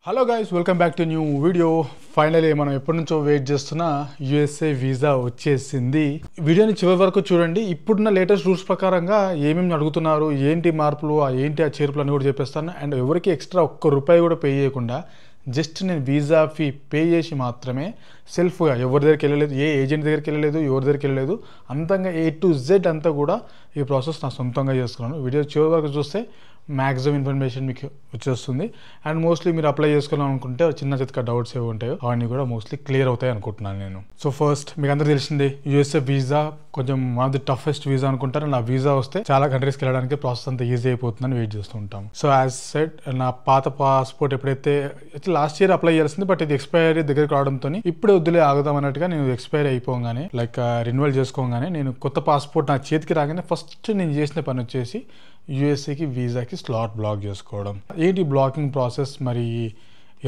Hello guys, welcome back to new video. Finally మనం ఎప్పటి నుంచో వెయిట్ చేస్తున్న యూఎస్ఏ వీసా వచ్చేసింది. వీడియోని చివరి వరకు చూడండి. ఇప్పుడున్న లేటెస్ట్ రూల్స్ ప్రకారంగా ఏమేమి అడుగుతున్నారు, ఏంటి మార్పులు, ఏంటి ఆ చేర్పులు అని కూడా చెప్పేస్తాను. అండ్ ఎవరికి ఎక్స్ట్రా ₹1 కూడా పే చేయకుండా జస్ట్ నేను వీసా ఫీ పే చేసి మాత్రమే సెల్ఫ్గా ఎవరి దగ్గరికి వెళ్ళలేదు, ఏ ఏజెంట్ దగ్గరికి వెళ్ళలేదు, ఎవరి దగ్గరికి వెళ్ళలేదు, అంతంగా A to Z అంతా కూడా ఈ ప్రాసెస్ నా సొంతంగా చేసుకున్నాను. వీడియో చివరి వరకు చూస్తే మ్యాక్సిమం ఇన్ఫర్మేషన్ మీకు వచ్చేస్తుంది. అండ్ మోస్ట్లీ మీరు అప్లై చేసుకోవాలని అనుకుంటే చిన్న చితక డౌట్స్ ఏవి ఉంటాయో అవన్నీ కూడా మోస్ట్లీ క్లియర్ అవుతాయి అనుకుంటున్నాను నేను. సో ఫస్ట్ మీకు అందరూ తెలిసిందే, యూఎస్ఏ వీసా కొంచెం one of the toughest visa అనుకుంటారు. నా వీసా వస్తే చాలా కంట్రీస్కి వెళ్ళడానికి ప్రాసెస్ అంతా ఈజీ అయిపోతుందని వెయిట్ చేస్తూ ఉంటాం. సో యాజ్ సెడ్, నా పాత పాస్పోర్ట్ ఎప్పుడైతే లాస్ట్ ఇయర్ అప్లై చేయాల్సింది, బట్ ఇది ఎక్స్పైరీ దగ్గరికి రావడంతో ఇప్పుడే వద్దులే ఆగుదాం అన్నట్టుగా నేను ఎక్స్పైరీ అయిపోగానే లైక్ రెన్యువల్ చేసుకోగానే నేను కొత్త పాస్పోర్ట్ నా చేతికి రాగానే ఫస్ట్ నేను చేసిన పని వచ్చేసి యూఎస్ఏకి వీసాకి స్లాట్ బ్లాక్ చేసుకోవడం. ఏంటి బ్లాకింగ్ ప్రాసెస్ మరి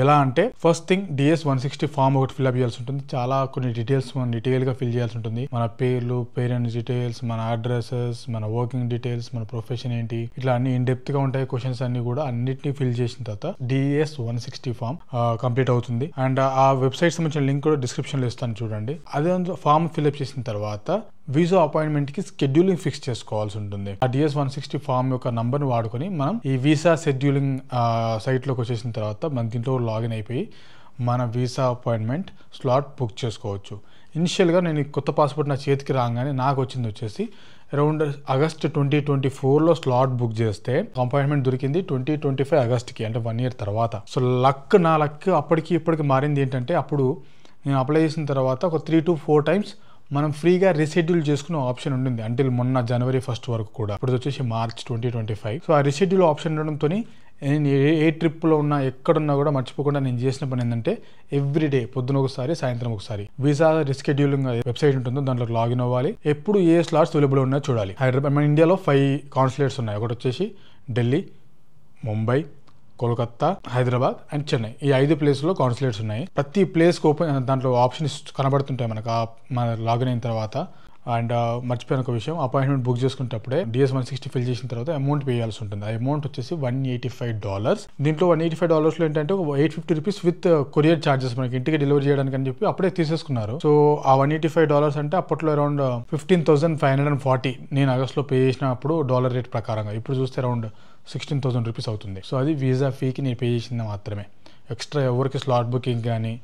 ఎలా అంటే, ఫస్ట్ థింగ్ DS-160 ఫామ్ ఒకటి ఫిల్అప్ చేయాల్సి ఉంటుంది. చాలా కొన్ని డీటెయిల్స్ మనం డీటెయిల్గా ఫిల్ చేయాల్సి ఉంటుంది. మన పేర్లు, పేరెంట్స్ డీటెయిల్స్, మన అడ్రసెస్, మన వర్కింగ్ డీటెయిల్స్, మన ప్రొఫెషన్ ఏంటి, ఇట్లా అన్ని ఇన్ డెప్త్ గా ఉంటాయి. క్వశ్చన్స్ అన్ని కూడా అన్నిటిని ఫిల్ చేసిన తర్వాత DS-160 ఫామ్ కంప్లీట్ అవుతుంది. అండ్ ఆ వెబ్సైట్ సంబంధించిన లింక్ కూడా డిస్క్రిప్షన్ లో ఇస్తాను, చూడండి. అదే ఫామ్ ఫిల్అప్ చేసిన తర్వాత వీసా అపాయింట్మెంట్ కి షెడ్యూలింగ్ ఫిక్స్ చేసుకోవాల్సి ఉంటుంది. ఆ DS-160 ఫామ్ యొక్క నంబర్ ని వాడుకొని మనం ఈ వీసా షెడ్యూలింగ్ సైట్ లోకి వచ్చేసిన తర్వాత మన దీంట్లో లాగిన్ అయిపోయి మన వీసా అపాయింట్మెంట్ స్లాట్ బుక్ చేసుకోవచ్చు. ఇనిషియల్గా నేను కొత్త పాస్పోర్ట్ నా చేతికి రాగానే నాకు వచ్చింది వచ్చేసి అరౌండ్ ఆగస్ట్ 2024లో స్లాట్ బుక్ చేస్తే అపాయింట్మెంట్ దొరికింది 2025 ఆగస్ట్కి, అంటే 1 year తర్వాత. సో నా లక్ అప్పటికి ఇప్పటికి మారింది ఏంటంటే, అప్పుడు నేను అప్లై చేసిన తర్వాత ఒక 3 to 4 times మనం ఫ్రీగా రీషెడ్యూల్ చేసుకునే ఆప్షన్ ఉండింది అంటిల్ మొన్న January 1st వరకు కూడా. ఇప్పుడు వచ్చేసి March 2025. సో ఆ రీషెడ్యూల్ ఆప్షన్ ఉండడంతో నేను ఏ ట్రిప్లో ఉన్నా ఎక్కడున్నా కూడా మర్చిపోకుండా నేను చేసిన పని ఏంటంటే, ఎవ్రీడే పొద్దున ఒకసారి సాయంత్రం ఒకసారి వీసా రీషెడ్యూలింగ్ వెబ్సైట్ ఉంటుందో దాంట్లో లాగిన్ అవ్వాలి. ఎప్పుడు ఏ స్లాట్స్ అవైలబుల్ ఉన్నాయో చూడాలి. హైదరాబాద్, మన ఇండియాలో 5 కాన్సులేట్స్ ఉన్నాయి. ఒకటి వచ్చేసి ఢిల్లీ, ముంబై, కోల్కత్తా, హైదరాబాద్ అండ్ చెన్నై. ఈ 5 ప్లేస్లో కాన్సులేట్స్ ఉన్నాయి. ప్రతి ప్లేస్కి ఓపెన్ దాంట్లో ఆప్షన్స్ కనబడుతుంటాయి మనకు మన లాగిన్ అయిన తర్వాత. అండ్ మర్చిపోయిన ఒక విషయం, అపాయింట్మెంట్ బుక్ చేసుకునేటప్పుడే DS-160 ఫిల్ చేసిన తర్వాత అమౌంట్ పే చేయాల్సి ఉంటుంది. ఆ అమౌంట్ వచ్చేసి $185. దీంట్లో $185 ఏంటంటే ₹850 విత్ కొరియర్ ఛార్జెస్ మనకి ఇంటికి డెలివరీ చేయడానికి అని చెప్పి అప్పుడే తీసేసుకున్నారు. సో ఆ $185 అంటే అప్పట్లో అరౌండ్ 15,540 నేను ఆగస్ట్లో పే చేసినప్పుడు డాలర్ రేట్ ప్రకారంగా. ఇప్పుడు చూస్తే అరౌండ్ ₹16,000 అవుతుంది. సో అది వీసా ఫీకి నేను పే చేసింది మాత్రమే. ఎక్స్ట్రా ఎవరికి స్లాట్ బుకింగ్ కానీ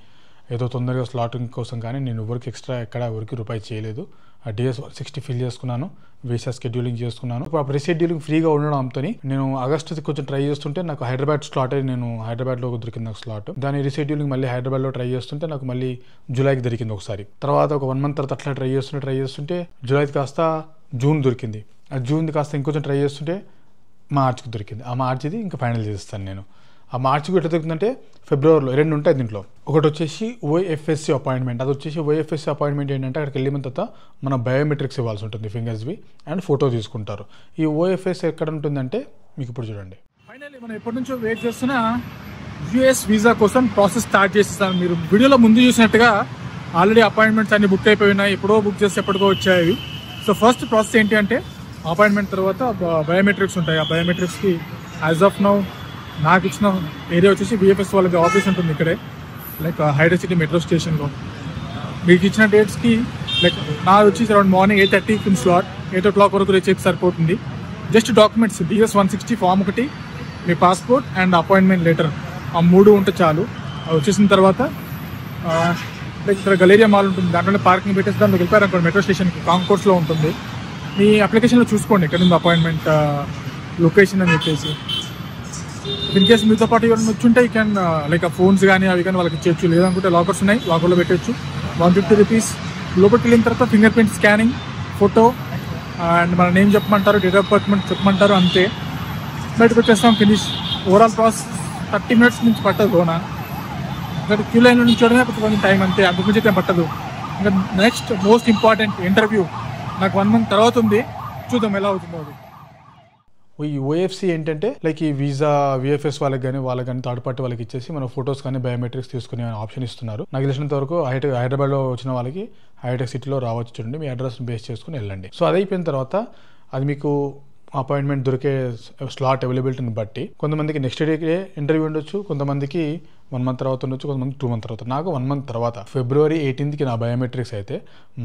ఏదో తొందరగా స్లాటింగ్ కోసం కానీ నేను ఎవరికి ఎక్స్ట్రా ఎక్కడ ఎవరికి రూపాయి చేయలేదు. ఆ DS-160 ఫిల్ చేసుకున్నాను, వీసా షెడ్యూలింగ్ చేసుకున్నాను. ఇప్పుడు రీషెడ్యూలింగ్ ఫ్రీగా ఉండడంతో నేను ఆగస్టు కొంచెం ట్రై చేస్తుంటే నాకు హైదరాబాద్ స్లాట్ అయ్యి నేను హైదరాబాద్లో దొరికింది నాకు స్లాట్. దాని రీషెడ్యూలింగ్ మళ్ళీ హైదరాబాద్లో ట్రై చేస్తుంటే నాకు మళ్ళీ జూలైకి దొరికింది ఒకసారి. తర్వాత ఒక 1 month తర్వాత అట్లా ట్రై చేస్తుంటే జూలైకి కాస్త జూన్ దొరికింది. ఆ జూన్ది కాస్త ఇంకొంచెం ట్రై చేస్తుంటే మార్చ్కి దొరికింది. ఆ మార్చిది ఇంకా ఫైనల్ చేస్తాను నేను. ఆ మార్చికి ఎట్లా దొరికిందంటే ఫిబ్రవరిలో 2 ఉంటాయి దీంట్లో. ఒకటి వచ్చేసి OFSC అపాయింట్మెంట్. అది వచ్చేసి OFSC అపాయింట్మెంట్ ఏంటంటే, అక్కడికి వెళ్ళిన తర్వాత మన బయోమెట్రిక్స్ ఇవ్వాల్సి ఉంటుంది, ఫింగర్స్వి అండ్ ఫోటో తీసుకుంటారు. ఈ OFSC ఎక్కడ ఉంటుందంటే మీకు ఇప్పుడు చూడండి. ఫైనల్లీ మనం ఎప్పటి నుంచో వెయిట్ చేస్తున్న US వీసా కోసం ప్రాసెస్ స్టార్ట్ చేసేస్తాను. మీరు వీడియోలో ముందు చూసినట్టుగా ఆల్రెడీ అపాయింట్మెంట్స్ అన్ని బుక్ అయిపోయినాయి. ఎప్పుడో బుక్ చేస్తే ఎప్పటికో వచ్చాయి. సో ఫస్ట్ ప్రాసెస్ ఏంటి అంటే, అపాయింట్మెంట్ తర్వాత బయోమెట్రిక్స్ ఉంటాయి. ఆ బయోమెట్రిక్స్కి యాజ్ ఆఫ్ నౌ నాకు ఇచ్చిన ఏరియా వచ్చేసి VFS వాళ్ళకి ఆఫీస్ ఉంటుంది ఇక్కడే, లైక్ హైదరాబాద్ సిటీ మెట్రో స్టేషన్లో. మీకు ఇచ్చిన డేట్స్కి లైక్ నాది వచ్చి అరౌండ్ మార్నింగ్ 8:30 స్లాట్, 8 o'clock వరకు రీచ్ అయితే సరిపోతుంది. జస్ట్ డాక్యుమెంట్స్ DS-160 ఫామ్ ఒకటి, మీ పాస్పోర్ట్ అండ్ అపాయింట్మెంట్ లెటర్, ఆ 3 ఉంటే చాలు. అది వచ్చేసిన తర్వాత లైక్ ఇక్కడ గలేరియా మాల్ ఉంటుంది, దాంట్లోనే పార్కింగ్ పెట్టేసి దాంట్లో వెళ్ళిపోయారు అనుకోండి మెట్రో స్టేషన్కి కాంకోర్స్లో ఉంటుంది. మీ అప్లికేషన్లో చూసుకోండి ఎక్కడ ఉంది అపాయింట్మెంట్ లొకేషన్ అని చెప్పేసి. ఇన్ కేసు మీతో పాటు ఎవరైనా వచ్చుంటే యూ క్యాన్ లైక్ ఆ ఫోన్స్ కానీ అవి కానీ వాళ్ళకి ఇచ్చేయచ్చు. లేదనుకుంటే లాకర్స్ ఉన్నాయి, లాకర్లో పెట్టచ్చు. $150. లోపలికి వెళ్ళిన తర్వాత finger print scanning, photo and మన నేమ్ చెప్పమంటారు, డేట్ ఆఫ్ బర్త్ చెప్పమంటారు, అంతే. బయటకు వచ్చేస్తాం, ఫినిష్. ఓవరాల్ ప్రాసెస్ 30 minutes నుంచి పట్టదు. లోనా ఇంకా క్యూ లైన్లో నుంచి చూడమే కొంచెం టైం, అంతే. అందుకు నుంచి అయితే పట్టదు. ఇంకా నెక్స్ట్ మోస్ట్ ఇంపార్టెంట్ ఇంటర్వ్యూ నాకు 1 month తర్వాత ఉంది. చూద్దాం ఎలా అవుతుందో అది. ఈ OFC ఏంటంటే లైక్ ఈ వీసా VFS వాళ్ళకి కానీ థర్డ్ పార్టీ వాళ్ళకి ఇచ్చేసి మన ఫొటోస్ కానీ బయోమెట్రిక్స్ తీసుకునే ఆప్షన్ ఇస్తున్నారు. నాకు తెలిసినంత వరకు హైదరాబాద్లో వచ్చిన వాళ్ళకి హైటెక్ సిటీలో రావచ్చు, చూడండి. మీ అడ్రస్ బేస్ చేసుకుని వెళ్ళండి. సో అది అయిపోయిన తర్వాత అది మీకు అపాయింట్మెంట్ దొరికే స్లాట్ అవైలబిలిటీని బట్టి కొంతమందికి నెక్స్ట్ డేకే ఇంటర్వ్యూ ఉండొచ్చు, కొంతమందికి 1 month తర్వాత ఉండొచ్చు, కొంతమంది 2 months తర్వాత. నాకు 1 month తర్వాత February 18th నా బయోమెట్రిక్స్ అయితే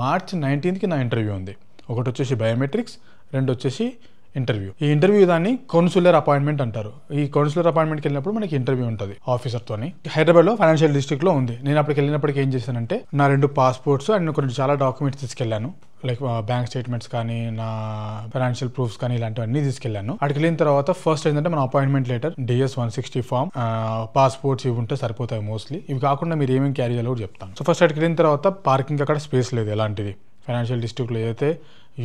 March 19th నా ఇంటర్వ్యూ ఉంది. ఒకటి వచ్చేసి బయోమెట్రిక్స్, రెండు వచ్చేసి ఇంటర్వ్యూ. ఈ ఇంటర్వ్యూ దాన్ని కౌన్సిలర్ అపాయింట్మెంట్ అంటారు. ఈ కౌన్సిలర్ అపాయింట్మెంట్కి వెళ్ళినప్పుడు మనకి ఇంటర్వ్యూ ఉంటుంది ఆఫీసర్తోని. హైదరాబాద్లో ఫైనాన్షియల్ డిస్ట్రిక్ట్లో ఉంది. నేను అప్పటికి వెళ్ళినప్పటికీ ఏం చేశానంటే నా 2 పాస్పోర్ట్స్ అండ్ కొన్ని చాలా డాక్యుమెంట్స్ తీసుకెళ్ళాను. లైక్ బ్యాంక్ స్టేట్మెంట్స్ కానీ, నా ఫైనాన్షియల్ ప్రూఫ్స్ కానీ, ఇలాంటివన్నీ తీసుకెళ్ళాను. అక్కడికి వెళ్ళిన తర్వాత ఫస్ట్ ఏంటంటే మన appointment letter, DS 160 form, passports ఇవి ఉంటే సరిపోతాయి మోస్ట్లీ. ఇవి కాకుండా మీరు ఏమేమి క్యారీ చేయాలో కూడా చెప్తాను. సో ఫస్ట్ అక్కడికి వెళ్ళిన తర్వాత పార్కింగ్ అక్కడ స్పేస్ లేదు ఎలాంటిది. ఫైనాన్షియల్ డిస్ట్రిక్ట్లో ఏదైతే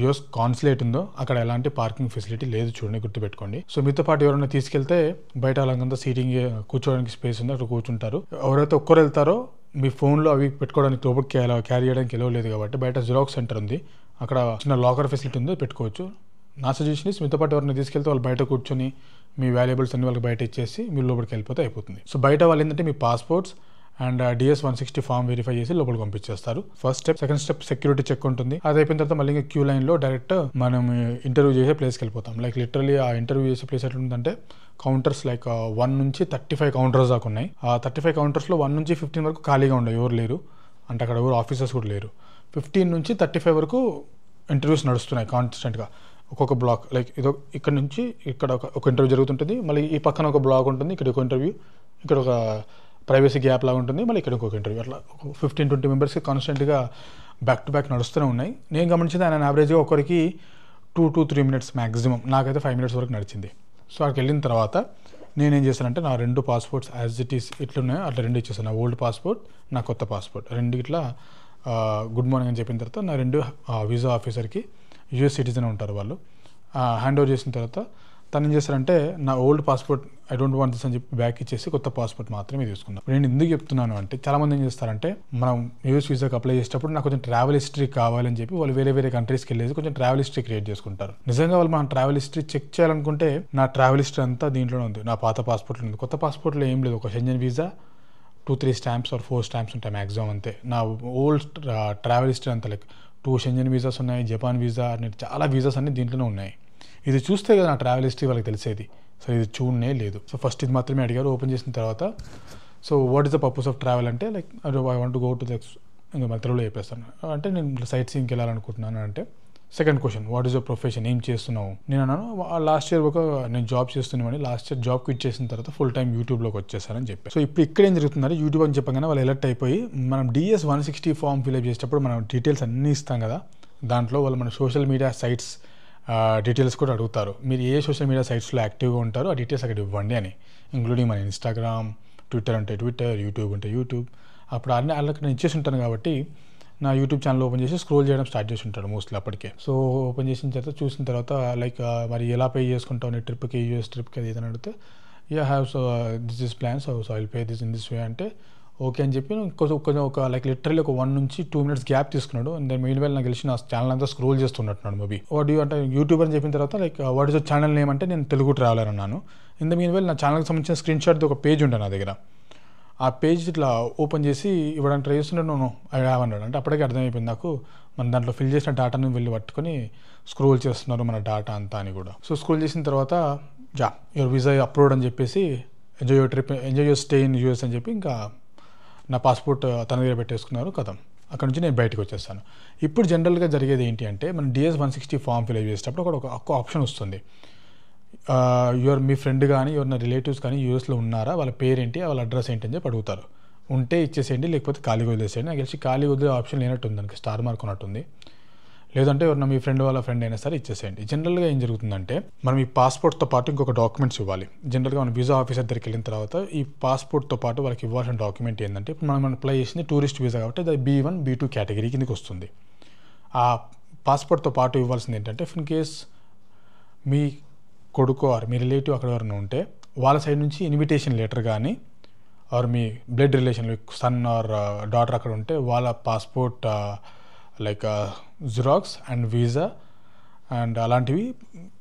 US కాన్సులేట్ ఉందో అక్కడ ఎలాంటి పార్కింగ్ ఫెసిలిటీ లేదు, చూడండి, గుర్తుపెట్టుకోండి. సో మీతో పాటు ఎవరైనా తీసుకెళ్తే బయట అలాగంతా సీటింగ్ కూర్చోడానికి స్పేస్ ఉంది, అక్కడ కూర్చుంటారు. ఎవరైతే ఒక్కరు వెళ్తారో మీ ఫోన్లో అవి పెట్టుకోవడానికి లోపలికి క్యారీ చేయడానికి ఎలా లేదు కాబట్టి బయట జిరాక్స్ సెంటర్ ఉంది, అక్కడ చిన్న లాకర్ ఫెసిలిటీ ఉంది, పెట్టుకోవచ్చు. నా సజెషన్ ఇస్ మీతో పాటు ఎవరైనా తీసుకెళ్తే వాళ్ళు బయట కూర్చొని మీ వాల్యుబుల్స్ అన్ని వాళ్ళకి బయట ఇచ్చేసి మీరు లోపలికి వెళ్ళిపోతే అయిపోతుంది. సో బయట వాళ్ళు ఏంటంటే మీ passports and DS 160 form verify చేసి లోపలికి పంపించేస్తారు. First step. Second step security check ఉంటుంది. అది అయిపోయిన తర్వాత మళ్ళీ ఇంకా క్యూ లైన్లో డైరెక్ట్ మనం ఇంటర్వ్యూ చేసే ప్లేస్కి వెళ్ళిపోతాం. లైక్ లిటరలీ ఆ ఇంటర్వ్యూ చేసే ప్లేస్ ఎట్లుందంటే కౌంటర్స్ లైక్ 1 నుంచి 35 కౌంటర్స్ దాకా ఉన్నాయి. ఆ 35 కౌంటర్స్లో 1 నుంచి 15 వరకు ఖాళీగా ఉండవు, ఎవరు లేరు అంటే అక్కడ ఎవరు ఆఫీసర్స్ కూడా లేరు. 15 నుంచి 35 వరకు ఇంటర్వ్యూస్ నడుస్తున్నాయి కాన్స్టెంట్గా. ఒక్కొక్క బ్లాక్ లైక్ ఇదో ఇక్కడ నుంచి ఇక్కడ ఒక ఇంటర్వ్యూ జరుగుతుంటుంది, మళ్ళీ ఈ పక్కన ఒక బ్లాక్ ఉంటుంది, ఇక్కడ ఒక ఇంటర్వ్యూ, ఇక్కడ ఒక ప్రైవసీ గ్యాప్ లాగా ఉంటుంది, మళ్ళీ ఇక్కడ ఇంకొక ఇంటర్వ్యూ. అట్లా 15-20 మెంబర్స్కి కాన్స్టెంట్గా బ్యాక్ టు బ్యాక్ నడుస్తూనే ఉన్నాయి. నేను గమనించింది ఆయన యావరేజ్గా ఒకరికి 2 to 3 minutes మ్యాక్సిమం, నాకైతే 5 minutes వరకు నడిచింది. సో అక్కడికి వెళ్ళిన తర్వాత నేనేం చేశానంటే నా 2 పాస్పోర్ట్స్ యాజ్ ఇట్ ఈస్ ఇట్లున్నాయో అట్లా 2 ఇచ్చేసాను. నా ఓల్డ్ పాస్పోర్ట్, నా కొత్త పాస్పోర్ట్, 2 ఇట్లా గుడ్ మార్నింగ్ అని చెప్పిన తర్వాత నా 2 వీసా ఆఫీసర్కి, US సిటిజన్ ఉంటారు వాళ్ళు, హ్యాండ్ ఓవర్ చేసిన తర్వాత తను ఏం చేస్తారంటే నా old passport I don't want this అని చెప్పి బ్యాక్ ఇచ్చేసి కొత్త పాస్పోర్ట్ మాత్రమే తీసుకున్నాను. నేను ఎందుకు చెప్తున్నాను అంటే చాలామంది ఏం చేస్తారంటే మనం US వీసాకి అప్లై చేసేటప్పుడు నాకు కొంచెం ట్రావెల్ హిస్టరీ కావాలని చెప్పి వాళ్ళు వేరే కంట్రీస్కి వెళ్ళేసి కొంచెం ట్రావెల్ హిస్టరీ క్రియేట్ చేసుకుంటారు. నిజంగా వాళ్ళు మనం ట్రావెల్ హిస్టరీ చెక్ చేయాలనుకుంటే నా ట్రావెల్ హిస్టరీ అంతా దీంట్లోనే ఉంది, నా పాత పాస్పోర్ట్లో ఉంది. కొత్త పాస్పోర్ట్లో ఏం లేదు, ఒక Schengen visa, 2-3 stamps or 4 stamps ఉంటాయి మ్యాక్సిమం అంతే. నా ఓల్డ్ ట్రావెల్ హిస్టరీ అంతా లైక్ 2 షెంజన్ వీసాస్ ఉన్నాయి, జపాన్ వీసా అనే చాలా వీసాస్ అన్ని దీంట్లోనే ఉన్నాయి. ఇది చూస్తే కదా నా ట్రావెల్ హిస్టరీ వాళ్ళకి తెలిసేది. సో ఇది చూడనే లేదు. సో ఫస్ట్ ఇది మాత్రమే అడిగారు. ఓపెన్ చేసిన తర్వాత so what is the purpose of travel అంటే like I want to go to the, ఇంకా మన తెలుగులో చెప్పేస్తాను అంటే నేను సైట్ సీయింగ్కి వెళ్ళాలనుకుంటున్నాను అంటే. Second question, what is your profession, ఏం చేస్తున్నావు? నేను అన్నాను లాస్ట్ ఇయర్ నేను జాబ్ చేస్తున్నామని, లాస్ట్ ఇయర్ జాబ్ క్విట్ చేసిన తర్వాత ఫుల్ టైం యూట్యూబ్లోకి వచ్చేసానని చెప్పాను. సో ఇప్పుడు ఇక్కడ ఏం జరుగుతుందంటే యూట్యూబ్ అని చెప్పగానే వాళ్ళు ఎలర్ట్ అయిపోయి మనం DS 160 ఫామ్ ఫిల్అప్ చేసేటప్పుడు మనం డీటెయిల్స్ అన్నీ ఇస్తాం కదా, దాంట్లో వాళ్ళు మన సోషల్ మీడియా సైట్స్ డీటెయిల్స్ కూడా అడుగుతారు. మీరు ఏ సోషల్ మీడియా సైట్స్లో యాక్టివ్గా ఉంటారో ఆ డీటెయిల్స్ అక్కడ ఇవ్వండి అని, ఇంక్లూడింగ్ మన ఇన్స్టాగ్రామ్, ట్విట్టర్ అంటే ట్విట్టర్, యూట్యూబ్ అంటే యూట్యూబ్. అప్పుడు అన్నీ వాళ్ళకి నేను ఇచ్చేసి ఉంటాను కాబట్టి నా యూట్యూబ్ ఛానల్ ఓపెన్ చేసి స్క్రోల్ చేయడం స్టార్ట్ చేసి ఉంటాడు మోస్ట్లీ అప్పటికే. సో ఓపెన్ చేసిన తర్వాత చూసిన తర్వాత లైక్ మరి ఎలా పే చేసుకుంటావు నీ ట్రిప్కి, US ట్రిప్కి అది ఏదైనా అడిగితే have so this is plan, so I will pay this in this way అంటే ఓకే అని చెప్పి కొంచెం ఒక లైక్ లిటరల్లీ ఒక 1 నుంచి 2 minutes గ్యాప్ తీసుకున్నాడు. అండ్ దెన్ మెయిన్ వేళ నాకు తెలిసి నా ఛానల్ అంతా స్క్రోల్ చేస్తున్నట్టున్నాడు మేబీ. వాట్ యూ అంటే యూట్యూబర్ అని చెప్పిన తర్వాత like what is your channel name అంటే నేను తెలుగు ట్రావెలర్ అన్నాను. ఇన్ ద మెయిన్ వేళ నా ఛానల్కి సంబంధించిన స్క్రీన్ షాట్ది ఒక పేజ్ ఉంటాను నా దగ్గర. ఆ పేజ్ ఇట్లా ఓపెన్ చేసి ఇవ్వడానికి ట్రై చేస్తుంటే నో ఐ హ్యావ్ అన్నాడు. అంటే అప్పటికే అర్థమైపోయింది నాకు మన దాంట్లో ఫిల్ చేసిన డేటాను వెళ్ళి పట్టుకొని స్క్రోల్ చేస్తున్నారు మన డేటా అంతా అని కూడా. సో స్క్రోల్ చేసిన తర్వాత యువర్ వీసా అప్రూవ్డ్ అని చెప్పేసి enjoy your trip, enjoy your stay in US అని చెప్పి ఇంకా నా పాస్పోర్ట్ తన దగ్గర పెట్టేసుకున్నారు. కథం అక్కడ నుంచి నేను బయటకు వచ్చేస్తాను. ఇప్పుడు జనరల్గా జరిగేది ఏంటి అంటే మనం DS 160 ఫామ్ ఫిల్ చేసేటప్పుడు అక్కడ ఒక ఆప్షన్ వస్తుంది. మీ ఫ్రెండ్ కానీ ఎవరైనా రిలేటివ్స్ కానీ USలో ఉన్నారా, వాళ్ళ పేరేంటి, వాళ్ళ అడ్రస్ ఏంటి అని చెప్పి అడుగుతారు. ఉంటే ఇచ్చేసేయండి, లేకపోతే ఖాళీ వదిలేసేయండి. నాకు తెలిసి ఖాళీ వదిలే ఆప్షన్ లేనట్టుంది, దానికి స్టార్ మార్క్ ఉన్నట్టుంది. లేదంటే ఎవరన్నా మీ ఫ్రెండ్ వాళ్ళ ఫ్రెండ్ అయినా సరే ఇచ్చేసేయండి. జనరల్గా ఏం జరుగుతుందంటే మనం ఈ పాస్పోర్ట్తో పాటు ఇంకొక డాక్యుమెంట్స్ ఇవ్వాలి. జనరల్గా మనం వీసా ఆఫీసర్ దగ్గరికి వెళ్ళిన తర్వాత ఈ పాస్పోర్ట్తో పాటు వాళ్ళకి ఇవ్వాల్సిన డాక్యుమెంట్ ఏంటంటే ఇప్పుడు మనం అప్లై చేసింది టూరిస్ట్ వీసా కాబట్టి అది B1, B2 కేటగిరీ కిందకి వస్తుంది. ఆ పాస్పోర్ట్తో పాటు ఇవ్వాల్సింది ఏంటంటే ఇన్ కేస్ మీ కొడుకు ఆర్ మీ రిలేటివ్ అక్కడ ఎవరైనా ఉంటే వాళ్ళ సైడ్ నుంచి ఇన్విటేషన్ లెటర్ కానీ ఆర్ మీ blood relation son or daughter అక్కడ ఉంటే వాళ్ళ passport like xerox and visa and అలాంటివి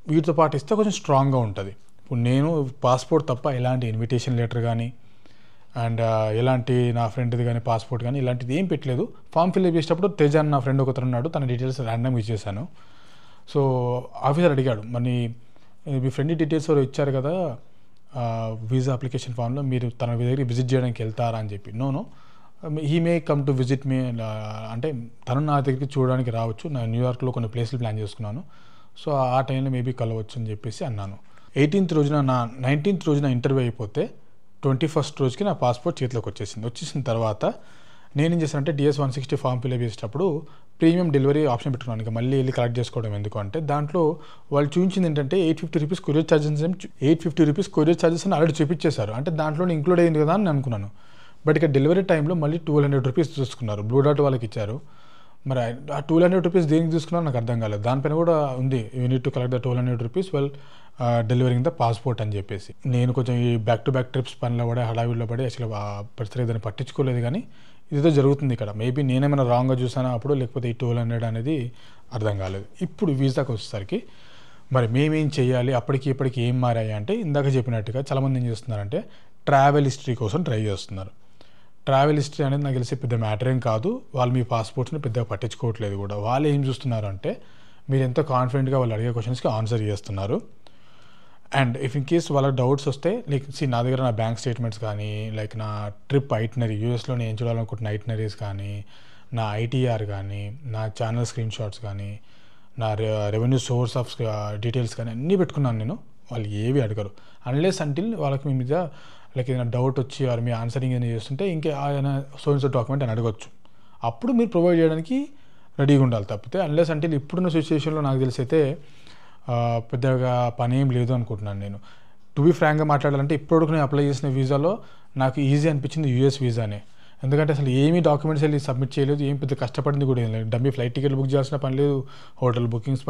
వీటితో పాటు ఇస్తే కొంచెం స్ట్రాంగ్గా ఉంటుంది. ఇప్పుడు నేను పాస్పోర్ట్ తప్ప ఎలాంటి ఇన్విటేషన్ లెటర్ కానీ అండ్ ఎలాంటి నా ఫ్రెండ్ది కానీ పాస్పోర్ట్ కానీ ఇలాంటిది ఏం పెట్టలేదు. ఫామ్ ఫిల్అప్ చేసేటప్పుడు తేజాన్ నా ఫ్రెండ్ ఒకతను ఉన్నాడు, తన డీటెయిల్స్ ర్యాండమ్గా ఇచ్చేసాను. సో ఆఫీసర్ అడిగాడు మరి మీ ఫ్రెండ్ డీటెయిల్స్ ఎవరు ఇచ్చారు కదా వీసా అప్లికేషన్ ఫామ్లో మీరు తన దగ్గరికి విజిట్ చేయడానికి వెళ్తారా అని చెప్పి. No he may come to visit me, అంటే తను నా దగ్గరికి చూడడానికి రావచ్చు. నేను న్యూయార్క్లో కొన్ని ప్లేసులు ప్లాన్ చేసుకున్నాను, సో ఆ టైంలో మేబీ కలవచ్చు అని చెప్పేసి అన్నాను. 18th రోజున 19th రోజున ఇంటర్వ్యూ అయిపోతే 21st రోజుకి నా పాస్పోర్ట్ చేతిలోకి వచ్చేసిన తర్వాత నేనేం చేశానంటే DS-160 ఫామ్ ఫిల్అప్ చేసేటప్పుడు ప్రీమియం డెలివరీ ఆప్షన్ పెట్టుకున్నాను. ఇంకా మళ్ళీ వెళ్ళి కలెక్ట్ చేసుకోవడం ఎందుకు అంటే, దాంట్లో వాళ్ళు చూపించింది ఏంటంటే 850 rupees courier charges 850 rupees courier charges అని ఆల్రెడీ చూపించేశారు. అంటే దాంట్లో ఇంక్లూడ్ అయింది కదా అని అనుకున్నాను. బట్ ఇక డెలివరీ టైంలో మళ్ళీ 1200 రూపీస్ చూసుకున్నారు. బ్లూ డాట్ వాళ్ళకి ఇచ్చారు. మరి ఆ 1200 రూపీస్ దేనికి తీసుకున్నారో నాకు అర్థం కాలేదు. దానిపైన కూడా ఉంది, you need to collect the 1200 rupees well delivering the passport అని చెప్పేసి. నేను కొంచెం ఈ బ్యాక్ టు బ్యాక్ ట్రిప్స్ పనిలో పడి హడావిడిలో పడి అసలు పరిస్థితి దాన్ని పట్టించుకోలేదు. కానీ ఇదితో జరుగుతుంది ఇక్కడ. మేబీ నేనేమైనా రాంగ్గా చూసానా అప్పుడు, లేకపోతే ఈ 1200 అనేది అర్థం కాలేదు. ఇప్పుడు వీసాకి వచ్చేసరికి మరి మేమేం చేయాలి, అప్పటికి ఇప్పటికి ఏం మారాయి అంటే, ఇందాక చెప్పినట్టుగా చాలామంది ఏం చేస్తున్నారంటే ట్రావెల్ హిస్టరీ కోసం ట్రై చేస్తున్నారు. ట్రావెల్ హిస్టరీ అనేది నాకు తెలిసి పెద్ద మ్యాటర్ ఏం కాదు. వాళ్ళు మీ పాస్పోర్ట్స్ని పెద్దగా పట్టించుకోవట్లేదు కూడా. వాళ్ళు ఏం చూస్తున్నారు అంటే, మీరు ఎంతో కాన్ఫిడెంట్గా వాళ్ళు అడిగే క్వశ్చన్స్కి ఆన్సర్ చేస్తున్నారు. అండ్ ఇఫ్ ఇన్ కేస్ వాళ్ళకి డౌట్స్ వస్తే, లైక్ నా దగ్గర నా బ్యాంక్ స్టేట్మెంట్స్ కానీ, లైక్ నా ట్రిప్ ఐటినరీ, యూఎస్లో నేను చూడాలనుకుంటున్న ఐటినరీస్ కానీ, నా ITR కానీ, నా ఛానల్ స్క్రీన్ షాట్స్ కానీ, నా రెవెన్యూ సోర్స్ ఆఫ్ డీటెయిల్స్ కానీ అన్నీ పెట్టుకున్నాను నేను. వాళ్ళు ఏవి అడగరు అన్లెస్ అంటిల్ వాళ్ళకి మీ మీద లైక్ ఏదైనా డౌట్ వచ్చి వారు మీ ఆన్సరింగ్ ఏదైనా చేస్తుంటే ఇంకా ఏదైనా సోన్స్ డాక్యుమెంట్ అని అడగచ్చు. అప్పుడు మీరు ప్రొవైడ్ చేయడానికి రెడీగా ఉండాలి. తప్పితే అన్లెస్ అంటిల్ ఇప్పుడున్న సిచ్యువేషన్లో నాకు తెలిసి అయితే పెద్దగా పని ఏం లేదు అనుకుంటున్నాను నేను. టు బి ఫ్రాంక్గా మాట్లాడాలంటే ఇప్పటివరకు నేను అప్లై చేసిన వీసాలో నాకు ఈజీ అనిపించింది US వీసానే. ఎందుకంటే అసలు ఏమీ డాక్యుమెంట్స్ వెళ్ళి సబ్మిట్ చేయలేదు, ఏం పెద్ద కష్టపడింది కూడా ఏం లేదు. డమ్మీ ఫ్లైట్ టికెట్లు బుక్ చేయాల్సిన పని లేదు, హోటల్ బుకింగ్స్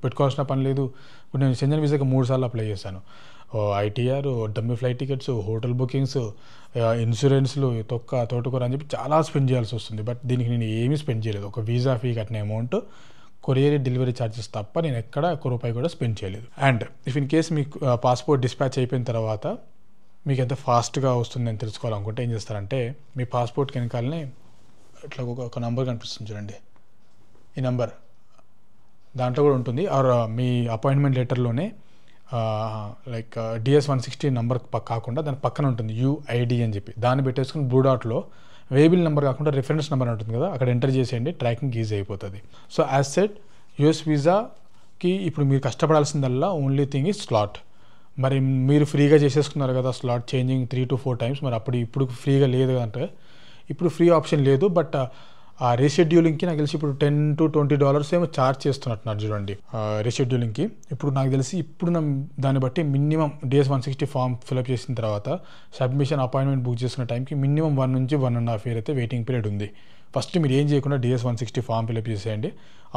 పెట్టుకోవాల్సిన పని లేదు. ఇప్పుడు నేను షెంజన్ వీసాకి 3 సార్లు అప్లై చేశాను. ITR, dummy flight tickets, hotel bookings, ఇన్సూరెన్స్లు, తోటకూర అని చెప్పి చాలా స్పెండ్ చేయాల్సి వస్తుంది. బట్ దీనికి నేను ఏమీ స్పెండ్ చేయలేదు. ఒక వీసా ఫీ కట్టిన అమౌంట్, కొరియర్ డెలివరీ ఛార్జెస్ తప్ప నేను ఎక్కడ ₹1 కూడా స్పెండ్ చేయలేదు. అండ్ ఇఫ్ ఇన్ కేస్ మీకు పాస్పోర్ట్ డిస్పాచ్ అయిపోయిన తర్వాత మీకు ఎంత ఫాస్ట్గా వస్తుందని తెలుసుకోవాలనుకుంటే ఏం చేస్తారంటే, మీ పాస్పోర్ట్కి వెనకాలనే ఇట్లా ఒక నెంబర్ కనిపిస్తుంది చూడండి, ఈ నెంబర్ దాంట్లో కూడా ఉంటుంది. ఆర్ మీ అపాయింట్మెంట్ లెటర్లోనే లైక్ DS-160 నెంబర్ కాకుండా దాని పక్కన ఉంటుంది UID అని చెప్పి, దాన్ని పెట్టేసుకుని బ్లూ డాట్లో వేబిల్ నెంబర్ కాకుండా రిఫరెన్స్ నెంబర్ ఉంటుంది కదా, అక్కడ ఎంటర్ చేసేయండి. ట్రాకింగ్ ఈజీ అయిపోతుంది. సో యాజ్ సెడ్ US వీసాకి ఇప్పుడు మీరు కష్టపడాల్సిందల్లా ఓన్లీ థింగ్ ఈజ్ స్లాట్. మరి మీరు ఫ్రీగా చేసేసుకున్నారు కదా స్లాట్ చేంజింగ్ 3 to 4 times. మరి ఇప్పుడు ఫ్రీగా లేదు అంటే, ఇప్పుడు ఫ్రీ ఆప్షన్ లేదు. బట్ ఆ రీషెడ్యూలింగ్కి నాకు తెలిసి ఇప్పుడు $10 to $20 ఏమో ఛార్జ్ చేస్తున్నట్టున్నారు చూడండి రీషెడ్యూలింగ్కి. ఇప్పుడు నాకు తెలిసి ఇప్పుడు దాన్ని బట్టి మినిమం DS-160 ఫామ్ ఫిల్అప్ చేసిన తర్వాత సబ్మిషన్ అపాయింట్మెంట్ బుక్ చేసుకున్న టైంకి మినిమం 1 నుంచి 1.5 year అయితే వెయిటింగ్ పీరియడ్ ఉంది. ఫస్ట్ మీరు ఏం చేయకుండా DS-160 ఫామ్ ఫిల్అప్ చేసేయండి.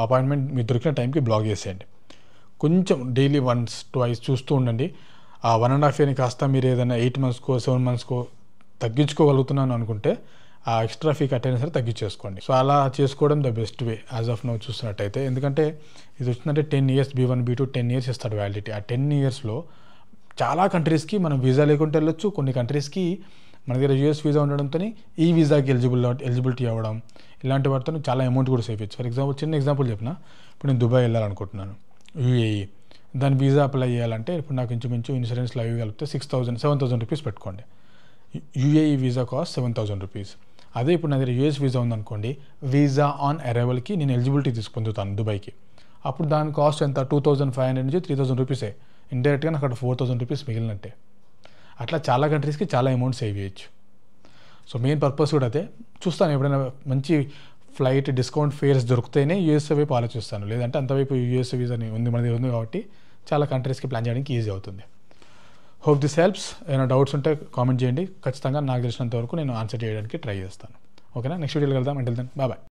అపాయింట్మెంట్ మీరు దొరికిన టైంకి బ్లాక్ చేసేయండి. కొంచెం డైలీ 1-2 చూస్తూ ఉండండి. ఆ 1.5 year కాస్త మీరు ఏదైనా 8 monthsకో 7 monthsకో తగ్గించుకోగలుగుతున్నాను అనుకుంటే ఆ ఎక్స్ట్రా ఫీ కట్టైనా సరే తగ్గించేసుకోండి. సో అలా చేసుకోవడం the best way as of now చూస్తున్నట్టయితే. ఎందుకంటే ఇది వచ్చిందంటే 10 years B1 B2 10 years ఇస్తాడు వ్యాలిడిటీ. ఆ 10 yearsలో చాలా కంట్రీస్కి మనం వీసా లేకుంటే వెళ్ళొచ్చు. కొన్ని కంట్రీస్కి మన దగ్గర US వీసా ఉండడంతో ఈ వీసాకి ఎలిజిబిలిటీ అవ్వడం, ఇలాంటి వాటితో చాలా అమౌంట్ కూడా సేవ్ చేయొచ్చు. ఫర్ ఎగ్జాంపుల్ చిన్న ఎగ్జాంపుల్ చెప్పిన, ఇప్పుడు నేను దుబాయ్ వెళ్ళాలనుకుంటున్నాను, UAE. దాని వీసా అప్లై చేయాలంటే ఇప్పుడు నాకు ఇంచుమించు ఇన్సూరెన్స్లో అవి కలిపితే 7,000 రూపీస్ పెట్టుకోండి. UAE visa cost 7,000 rupees. అదే ఇప్పుడు నా దగ్గర US వీసా ఉందనుకోండి, వీసా ఆన్ అరైవల్కి నేను ఎలిజిబిలిటీ పొందుతాను దుబాయ్కి. అప్పుడు దాని కాస్ట్ ఎంత 2,500 నుంచి 3,000 రూపీసే. ఇండైరెక్ట్గా నాకు అక్కడ 4,000 రూపీస్ మిగిలినట్టే. అట్లా చాలా కంట్రీస్కి చాలా అమౌంట్ సేవ్ చేయొచ్చు. సో మెయిన్ పర్పస్ కూడా అదే. చూస్తాను ఎప్పుడైనా మంచి ఫ్లైట్ డిస్కౌంట్ ఫేర్స్ దొరికితేనే USA వైపు ఆలోచిస్తాను. లేదంటే అంతవైపు US వీసాని మన దగ్గర ఉంది కాబట్టి చాలా కంట్రీస్కి ప్లాన్ చేయడానికి ఈజీ అవుతుంది. Hope this helps. ఏమైనా డౌట్స్ ఉంటే కామెంట్ చేయండి. ఖచ్చితంగా నాకు తెలిసినంత వరకు నేను ఆన్సర్ చేయడానికి ట్రై చేస్తాను. ఓకేనా? నెక్స్ట్ వీడియోలో వెళ్దాం. Until then bye.